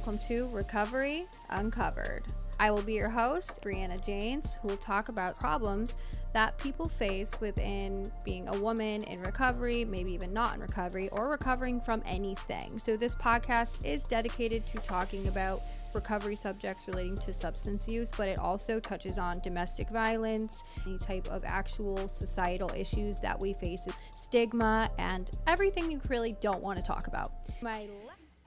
welcome to Recovery Uncovered. I will be your host, Bri Jaynes, who will talk about problems that people face within being a woman in recovery, maybe even not in recovery, or recovering from anything. So this podcast is dedicated to talking about recovery subjects relating to substance use, but it also touches on domestic violence, any type of actual societal issues that we face, stigma, and everything you really don't want to talk about.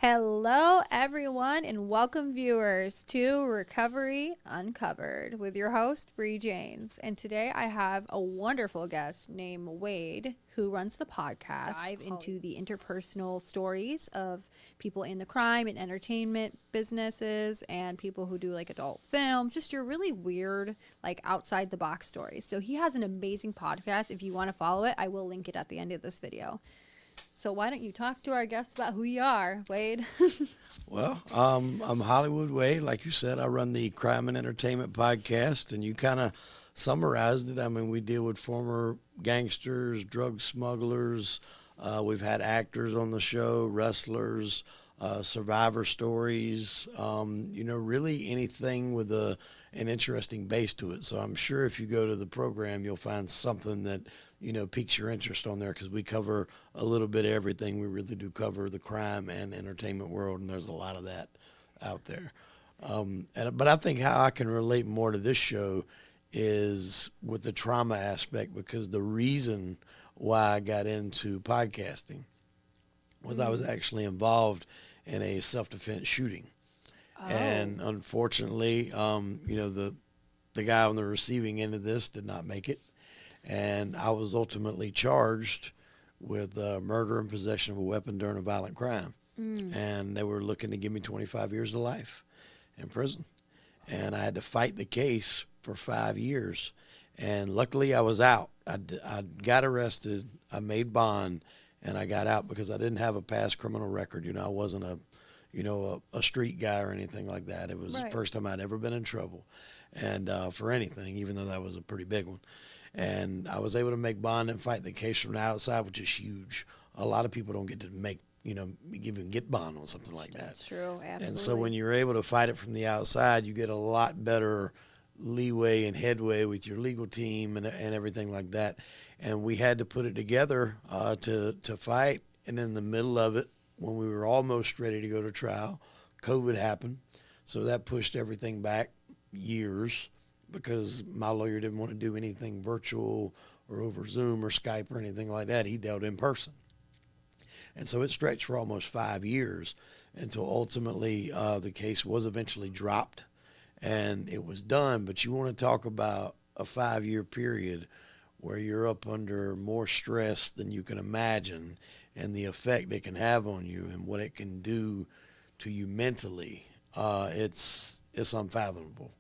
Hello, everyone, and welcome viewers to Recovery Uncovered with your host, Bri Jaynes. And today I have a wonderful guest named Wade, who runs the podcast. Dive into the interpersonal stories of people in the crime and entertainment businesses and people who do like adult films, just your really weird, like outside the box stories. So he has an amazing podcast. If you want to follow it, I will link it at the end of this video. So why don't you talk to our guests about who you are, Wade? Well, I'm hollywoodwade. Like you said, I run the Crime and Entertainment podcast, and you kind of summarized it. I mean, we deal with former gangsters, drug smugglers. We've had actors on the show, wrestlers, survivor stories, really anything with an interesting base to it. So I'm sure if you go to the program, you'll find something that piques your interest on there, because we cover a little bit of everything. We really do cover the crime and entertainment world, and there's a lot of that out there. But I think how I can relate more to this show is with the trauma aspect, because the reason why I got into podcasting was I was actually involved in a self-defense shooting. Oh. And unfortunately, the guy on the receiving end of this did not make it. And I was ultimately charged with murder and possession of a weapon during a violent crime. And they were looking to give me 25 years of life in prison. And I had to fight the case for 5 years. And luckily I was out. I got arrested, I made bond, and I got out because I didn't have a past criminal record. I wasn't a street guy or anything like that. It was the first time I'd ever been in trouble, and for anything, even though that was a pretty big one. And I was able to make bond and fight the case from the outside, which is huge. A lot of people don't get to make, even get bond on something like that. That's true, absolutely. And so when you're able to fight it from the outside, you get a lot better leeway and headway with your legal team and everything like that. And we had to put it together to fight. And in the middle of it, when we were almost ready to go to trial, COVID happened. So that pushed everything back years, because my lawyer didn't want to do anything virtual or over Zoom or Skype or anything like that. He dealt in person. And so it stretched for almost 5 years until ultimately the case was eventually dropped and it was done. But you want to talk about a 5-year period where you're up under more stress than you can imagine, and the effect it can have on you and what it can do to you mentally. It's unfathomable.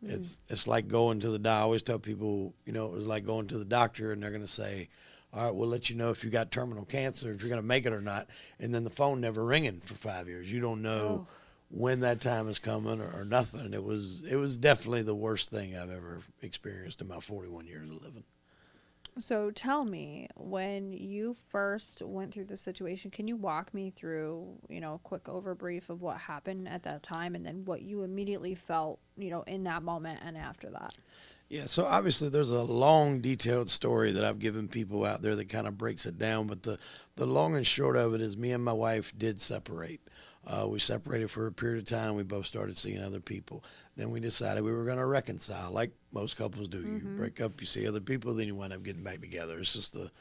It's like going to the doctor. I always tell people, it was like going to the doctor and they're going to say, all right, we'll let you know if you got terminal cancer, if you're going to make it or not. And then the phone never ringing for 5 years. You don't know when that time is coming or nothing. It was definitely the worst thing I've ever experienced in my 41 years of living. So tell me, when you first went through the situation, can you walk me through, a quick overbrief of what happened at that time and then what you immediately felt, in that moment and after that? Yeah, so obviously there's a long, detailed story that I've given people out there that kind of breaks it down. But the long and short of it is me and my wife did separate. We separated for a period of time. We both started seeing other people. Then we decided we were going to reconcile, like most couples do. You break up, you see other people, then you wind up getting back together. It's just the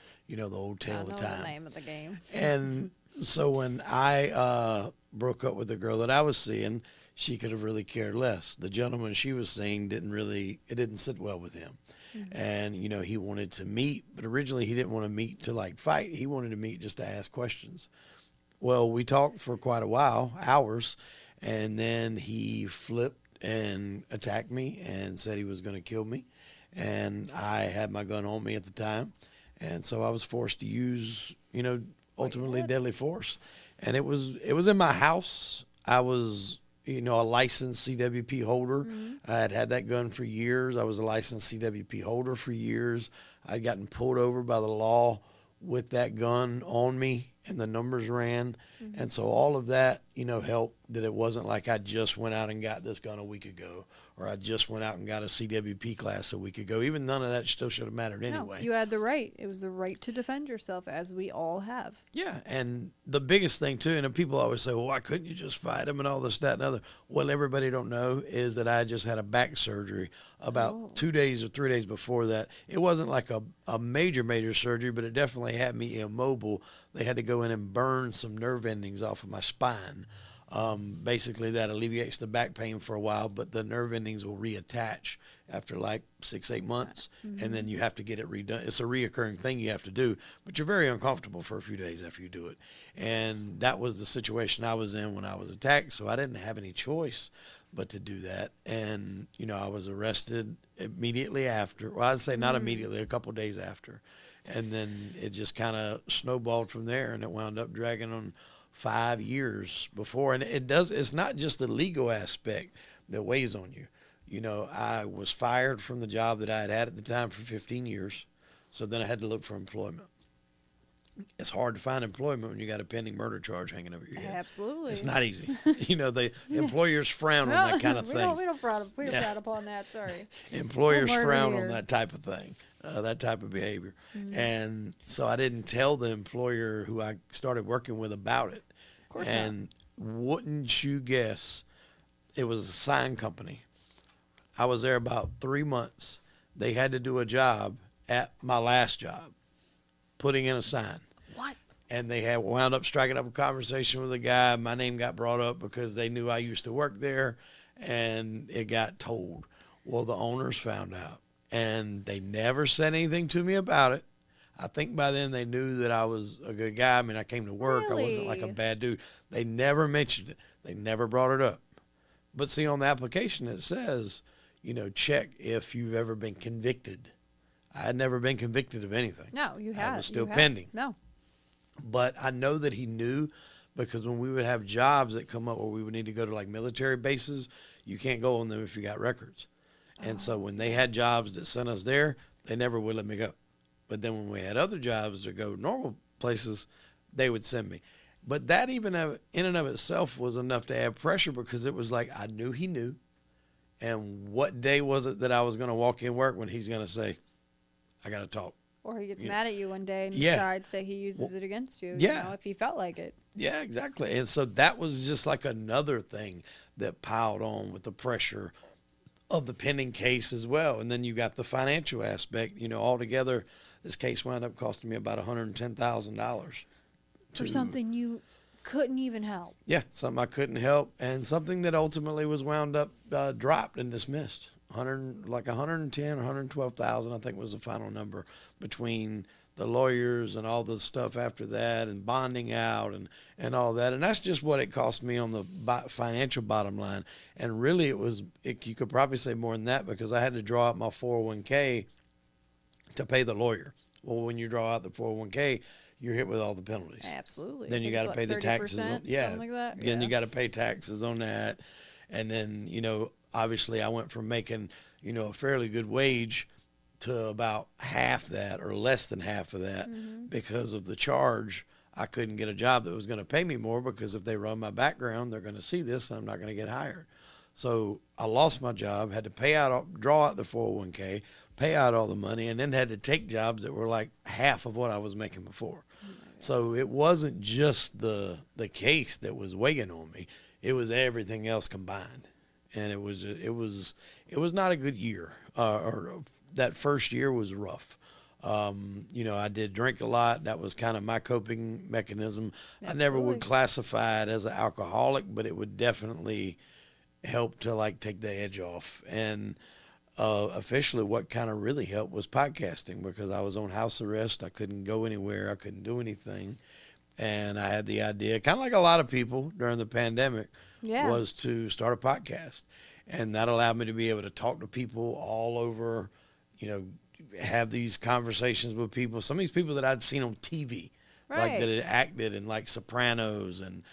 old tale of time. The name of the game. And so when I broke up with the girl that I was seeing, she could have really cared less. The gentleman she was seeing it didn't sit well with him. And, he wanted to meet, but originally he didn't want to meet to fight. He wanted to meet just to ask questions. Well, we talked for quite a while, hours, and then he flipped and attacked me and said he was going to kill me. And I had my gun on me at the time. And so I was forced to use, ultimately deadly force. And it was in my house. I was, a licensed CWP holder. I had that gun for years. I was a licensed CWP holder for years. I'd gotten pulled over by the law with that gun on me, and the numbers ran. And so all of that help, that it wasn't like I just went out and got this gun a week ago, or I just went out and got a CWP class a week ago. Even none of that still should have mattered anyway. No, you had the right. It was the right to defend yourself, as we all have. Yeah, and the biggest thing too, and people always say, well, why couldn't you just fight him and all this, that, and other? Well, everybody don't know is that I just had a back surgery about 2 days or 3 days before that. It wasn't like a major surgery, but it definitely had me immobile. They had to go in and burn some nerve endings off of my spine. Basically, that alleviates the back pain for a while, but the nerve endings will reattach after like 6-8 months, and then you have to get it redone. It's a reoccurring thing you have to do, but you're very uncomfortable for a few days after you do it. And that was the situation I was in when I was attacked, so I didn't have any choice but to do that. And, I was arrested immediately after. Well, I'd say not immediately, a couple of days after. And then it just kind of snowballed from there, and it wound up dragging on 5 years before. And it's not just the legal aspect that weighs on you. I was fired from the job that I had at the time for 15 years. So then I had to look for employment. It's hard to find employment when you got a pending murder charge hanging over your head. Absolutely. It's not easy. The employers frown on that kind of thing. We don't frown upon that, sorry. Employers frown on that type of thing. That type of behavior. And so I didn't tell the employer who I started working with about it. Of course and wouldn't you guess, it was a sign company. I was there about 3 months. They had to do a job at my last job, putting in a sign. What? And they had wound up striking up a conversation with a guy. My name got brought up because they knew I used to work there, and it got told. Well, the owners found out. And they never said anything to me about it. I think by then they knew that I was a good guy. I mean, I came to work. Really? I wasn't like a bad dude. They never mentioned it. They never brought it up. But see, on the application it says, check if you've ever been convicted. I had never been convicted of anything. No, you had. I was still pending. No. But I know that he knew, because when we would have jobs that come up where we would need to go to like military bases, you can't go on them if you got records. And so when they had jobs that sent us there, they never would let me go. But then when we had other jobs that go normal places, they would send me. But that even in and of itself was enough to add pressure, because it was like I knew he knew. And what day was it that I was going to walk in work when he's going to say, I got to talk? Or he gets mad at you one day and decides that he uses it against you, if he felt like it. Yeah, exactly. And so that was just like another thing that piled on with the pressure of the pending case as well. And then you got the financial aspect. Altogether, this case wound up costing me about $110,000. For something you couldn't even help. Yeah, something I couldn't help, and something that ultimately was wound up dropped and dismissed. 110 or 112,000, I think was the final number, between the lawyers and all the stuff after that, and bonding out and all that. And that's just what it cost me on the financial bottom line. And really you could probably say more than that, because I had to draw out my 401k to pay the lawyer. Well, when you draw out the 401k, you're hit with all the penalties. Absolutely. Then you got to pay the taxes on, something like that. Then you got to pay taxes on that. And then, obviously I went from making, a fairly good wage to about half that, or less than half of that, because of the charge. I couldn't get a job that was going to pay me more, because if they run my background, they're going to see this and I'm not going to get hired. So I lost my job, had to draw out the 401k, pay out all the money, and then had to take jobs that were like half of what I was making before. So it wasn't just the case that was weighing on me. It was everything else combined. And it was not a good year. Or that first year was rough. I did drink a lot. That was kind of my coping mechanism. Absolutely. I never would classify it as an alcoholic, but it would definitely help to like take the edge off. And officially what kind of really helped was podcasting, because I was on house arrest. I couldn't go anywhere. I couldn't do anything. And I had the idea, kind of like a lot of people during the pandemic, was to start a podcast. And that allowed me to be able to talk to people all over, have these conversations with people. Some of these people that I'd seen on TV, like that had acted in like Sopranos, and,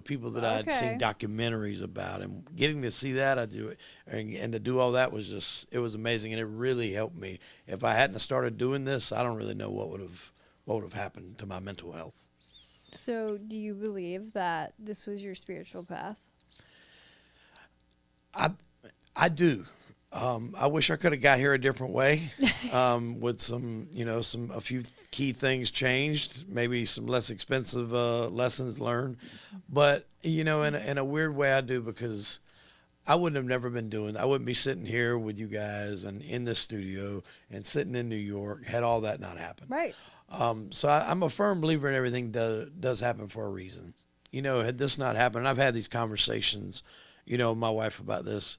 people that I'd seen documentaries about, and getting to see that, I do it. And to do all that was it was amazing. And it really helped me. If I hadn't started doing this, I don't really know what would have happened to my mental health. So do you believe that this was your spiritual path? I do. I wish I could have got here a different way, with some, a few key things changed, maybe some less expensive lessons learned. But, in a weird way I do, because I wouldn't have never been doing, I wouldn't be sitting here with you guys and in this studio and sitting in New York had all that not happened. Right. So I'm a firm believer in everything does happen for a reason. Had this not happened, and I've had these conversations, with my wife about this.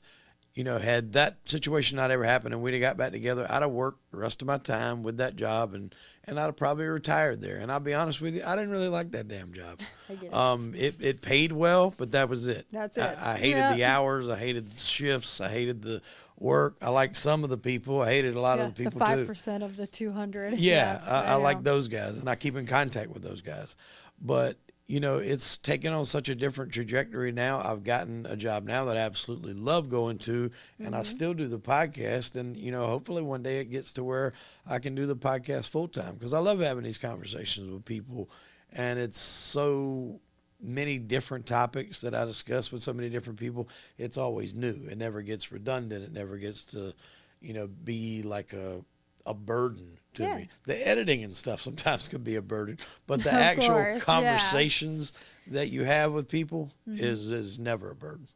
Had that situation not ever happened and we'd have got back together, I'd have worked the rest of my time with that job and I'd have probably retired there. And I'll be honest with you, I didn't really like that damn job. I get it. It paid well, but that was it. That's it. I hated the hours. I hated the shifts. I hated the work. I liked some of the people. I hated a lot of the people the too. 5% of the 200. I like those guys, and I keep in contact with those guys. But it's taken on such a different trajectory now. I've gotten a job now that I absolutely love going to, and I still do the podcast. And, hopefully one day it gets to where I can do the podcast full time, because I love having these conversations with people. And it's so many different topics that I discuss with so many different people. It's always new. It never gets redundant. It never gets to, be like a burden to me. The editing and stuff sometimes can be a burden, but the actual conversations that you have with people is never a burden.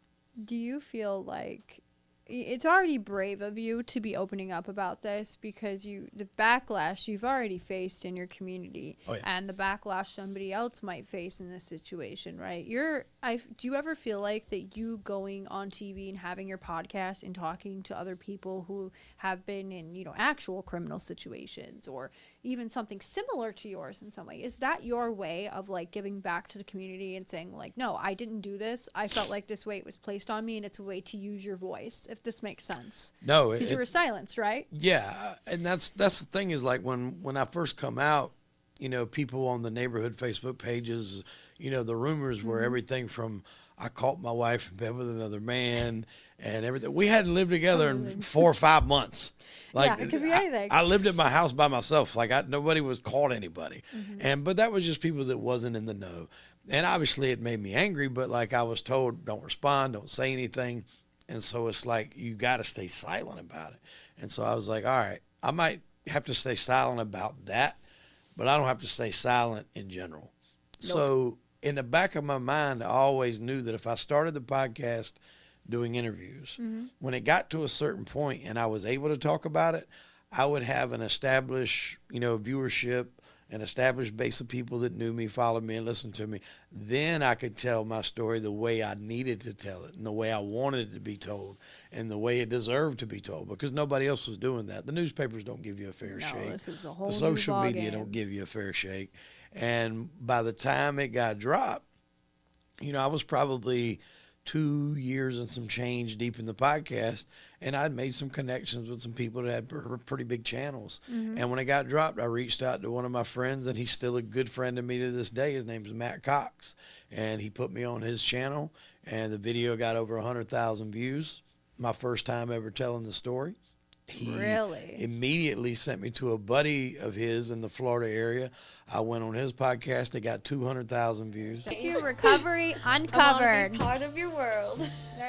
Do you feel like it's already brave of you to be opening up about this, because the backlash you've already faced in your community and the backlash somebody else might face in this situation, right? Do you ever feel like that you going on TV and having your podcast and talking to other people who have been in, actual criminal situations or even something similar to yours in some way, is that your way of like giving back to the community and saying like, no, I didn't do this. I felt like this weight was placed on me, and it's a way to use your voice, if this makes sense? No, because you were silenced, right? Yeah, and that's the thing, is like when I first come out, people on the neighborhood Facebook pages, the rumors were everything from I caught my wife in bed with another man and everything. We hadn't lived together in 4 or 5 months. Like, it could be anything. I lived at my house by myself. Like nobody was caught anybody. But that was just people that wasn't in the know. And obviously it made me angry, but like I was told, don't respond, don't say anything. And so it's like, you got to stay silent about it. And so I was like, all right, I might have to stay silent about that, but I don't have to stay silent in general. Nope. So in the back of my mind, I always knew that if I started the podcast doing interviews, when it got to a certain point and I was able to talk about it, I would have an established, viewership, an established base of people that knew me, followed me, and listened to me. Then I could tell my story the way I needed to tell it and the way I wanted it to be told and the way it deserved to be told, because nobody else was doing that. The newspapers don't give you a fair shake. This is a whole the social media don't give you a fair shake. And by the time it got dropped, I was probably 2 years and some change deep in the podcast, and I'd made some connections with some people that had pretty big channels. And when it got dropped, I reached out to one of my friends, and he's still a good friend to me to this day. His name's Matt Cox, and he put me on his channel, and the video got over 100,000 views. My first time ever telling the story. He immediately sent me to a buddy of his in the Florida area. I went on his podcast. It got 200,000 views. To Recovery Uncovered. Part of your world.